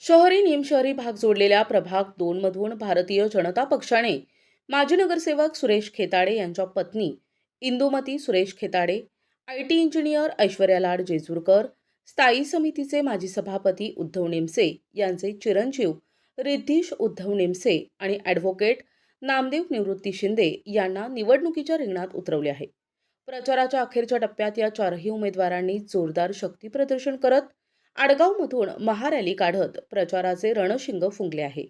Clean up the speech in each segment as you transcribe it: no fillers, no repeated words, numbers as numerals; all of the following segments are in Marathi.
शहरी निमशहरी भाग जोडलेल्या प्रभाग 2 मधून भारतीय जनता पक्षाने माजी नगरसेवक सुरेश खेताडे यांच्या पत्नी इंदुमती सुरेश खेताडे, IT इंजिनियर ऐश्वर्या लाड जेजुरकर, स्थायी समितीचे माजी सभापती उद्धव निमसे यांचे चिरंजीव रिद्धीश उद्धव निमसे आणि ॲडव्होकेट नामदेव निवृत्ती शिंदे यांना निवडणुकीच्या रिंगणात उतरवले आहे. प्रचाराच्या अखेरच्या टप्प्यात या चारही उमेदवारांनी जोरदार शक्ती प्रदर्शन करत आडगावमधून महारॅली काढत प्रचाराचे रणशिंग फुंकले आहे.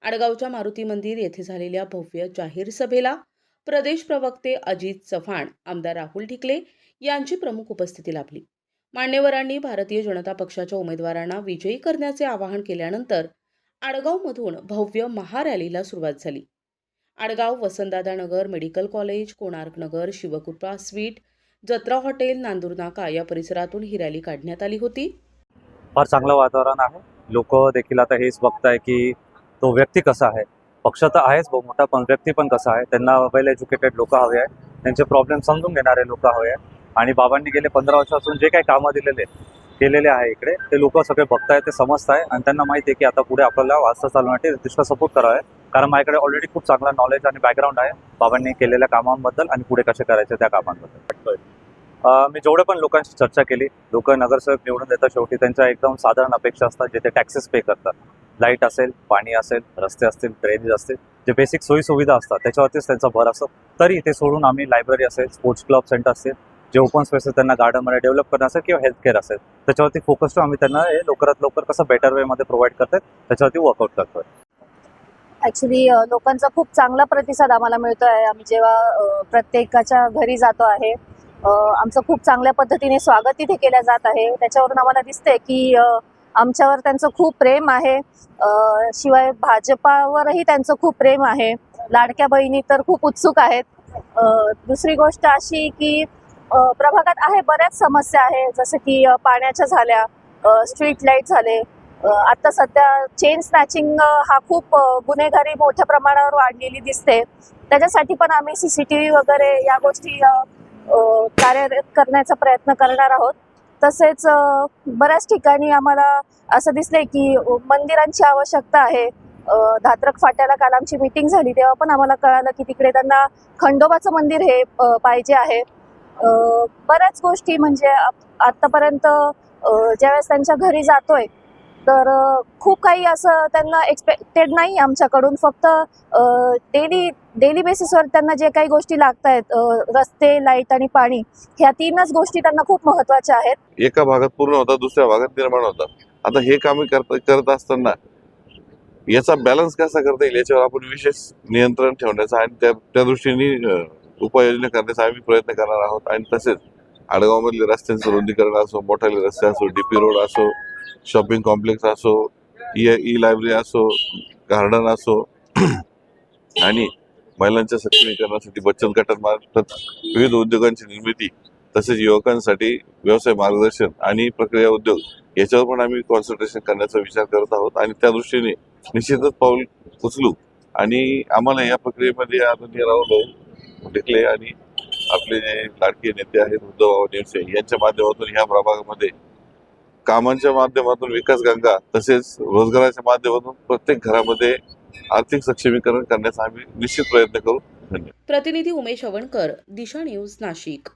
आडगावच्या मारुती मंदिर येथे झालेल्या भव्य जाहीर सभेला प्रदेश प्रवक्ते अजित चव्हाण, आमदार राहुल ढिकले यांची प्रमुख उपस्थिती लाभली. मान्यवरांनी भारतीय जनता पक्षाच्या उमेदवारांना विजयी करण्याचे आवाहन केल्यानंतर आडगावमधून भव्य महारॅलीला सुरुवात झाली. आडगाव, वसंतदादा नगर, मेडिकल कॉलेज, कोणार्क नगर, शिवकृपा स्वीट, जत्रा हॉटेल, नांदूर नाका या परिसरातून ही रॅली काढण्यात आली होती. फार चांगलं वातावरण आहे. लोक देखील आता हेच बघताय की तो व्यक्ती कसा आहे. पक्ष तर आहेच बहुत मोठा, पण व्यक्ती पण कसा आहे. त्यांना वेल एज्युकेटेड लोक हवे आहे, त्यांचे प्रॉब्लेम समजून घेणारे लोक हवे आहे. आणि बाबांनी गेले 15 वर्षापासून जे काही कामं केलेले आहे इकडे, ते लोक सगळे बघताय, ते समजताय आणि त्यांना माहिती आहे की आता पुढे आपल्याला वास्तव चालवण्यासाठी तितका सपोर्ट करावा आहे. कारण माझ्याकडे ऑलरेडी खूप चांगला नॉलेज आणि बॅकग्राऊंड आहे बाबांनी केलेल्या कामांबद्दल आणि पुढे कसे करायचे त्या कामांबद्दल. मी जेवढे पण लोकांशी चर्चा केली, लोक नगरसेवक निवडून देतात शेवटी त्यांच्या एकदम साधारण अपेक्षा असतात, जे ते टॅक्सेस पे करतात. लाईट असेल, पाणी असेल, रस्ते असतील, ड्रेनेज असतील, जे बेसिक सोयीसुविधा असतात त्याच्यावरतीच त्यांचा भर असतो. तरी ते सोडून आम्ही लायब्ररी असेल, स्पोर्ट्स क्लब सेंटर असेल, जे ओपन स्पेसेस त्यांना गार्डनमध्ये डेव्हलप करणं असेल किंवा हेल्थ केअर असेल, त्याच्यावरती फोकस ठेवून आम्ही त्यांना हे लवकरात लवकर कसं बेटर वेमध्ये प्रोव्हाइड करतात त्याच्यावरती वर्कआउट करतोय. ॲक्च्युली लोकांचा खूप चांगला प्रतिसाद आम्हाला मिळतो आहे. आम्ही जेव्हा प्रत्येकाच्या घरी जातो आहे, आमचं खूप चांगल्या पद्धतीने स्वागत तिथे केलं जात आहे. त्याच्यावरून आम्हाला दिसते की आमच्यावर त्यांचं खूप प्रेम आहे. शिवाय भाजपावरही त्यांचं खूप प्रेम आहे. लाडक्या बहिणी तर खूप उत्सुक आहेत. दुसरी गोष्ट अशी की प्रभागात आहे बऱ्याच समस्या आहे, जसं की पाण्याच्या झाल्या, स्ट्रीट लाईट झाले. आता सध्या चेन स्नॅचिंग हा खूप गुन्हेगारी मोठ्या प्रमाणावर वाढलेली दिसते. त्याच्यासाठी पण आम्ही CCTV वगैरे या गोष्टी कार्यरत करण्याचा प्रयत्न करणार आहोत. तसेच बऱ्याच ठिकाणी आम्हाला असं दिसलंय की मंदिरांची आवश्यकता आहे. धात्रक फाट्याला काल आमची मीटिंग झाली, तेव्हा पण आम्हाला कळालं की तिकडे त्यांना खंडोबाचं मंदिर हे पाहिजे आहे. बऱ्याच गोष्टी म्हणजे आत्तापर्यंत ज्यावेळेस त्यांच्या घरी जातोय तर खूप काही असं त्यांना एक्सपेक्टेड नाही आमच्याकडून. फक्त डेली बेसिसवर त्यांना जे काही गोष्टी लागत आहेत, रस्ते, लाईट आणि पाणी, ह्या 3च गोष्टी त्यांना खूप महत्त्वाच्या आहेत. एका भागात पूर्ण होता, दुसऱ्या भागात निर्माण होता. आता हे काम करत असताना याचा बॅलन्स कसा करता येईल याच्यावर आपण विशेष नियंत्रण ठेवण्याचा आणि त्या दृष्टीने उपाययोजना करण्याचा आम्ही प्रयत्न करणार आहोत. आणि तसेच आडगावमधले रस्त्यांचं रुंदीकरण असो, मोठाले रस्ते असो, DP रोड असो, शॉपिंग कॉम्प्लेक्स असो, ई लायब्ररी असो, गार्डन असो आणि महिलांच्या सक्षमीकरणासाठी बचत गटांमार्फत विविध उद्योगांची निर्मिती, तसेच युवकांसाठी व्यवसाय मार्गदर्शन आणि प्रक्रिया उद्योग याच्यावर पण आम्ही कॉन्सन्ट्रेशन करण्याचा विचार करत आहोत. आणि त्या दृष्टीने निश्चितच पाऊल उचलू. आणि आम्हाला या प्रक्रियेमध्ये आदरणीय राहुल ढिकले आणि आपले जे लाडके नेते आहेत उद्धव निमसे यांच्या माध्यमातून ह्या प्रभागामध्ये कामांच्या माध्यमातून विकास गंगा, तसेच रोजगाराच्या माध्यमातून प्रत्येक घरामध्ये आर्थिक सक्षमीकरण करण्याचा आम्ही निश्चित प्रयत्न करू. धन्यवाद. प्रतिनिधी उमेश अवणकर, दिशा न्यूज, नाशिक.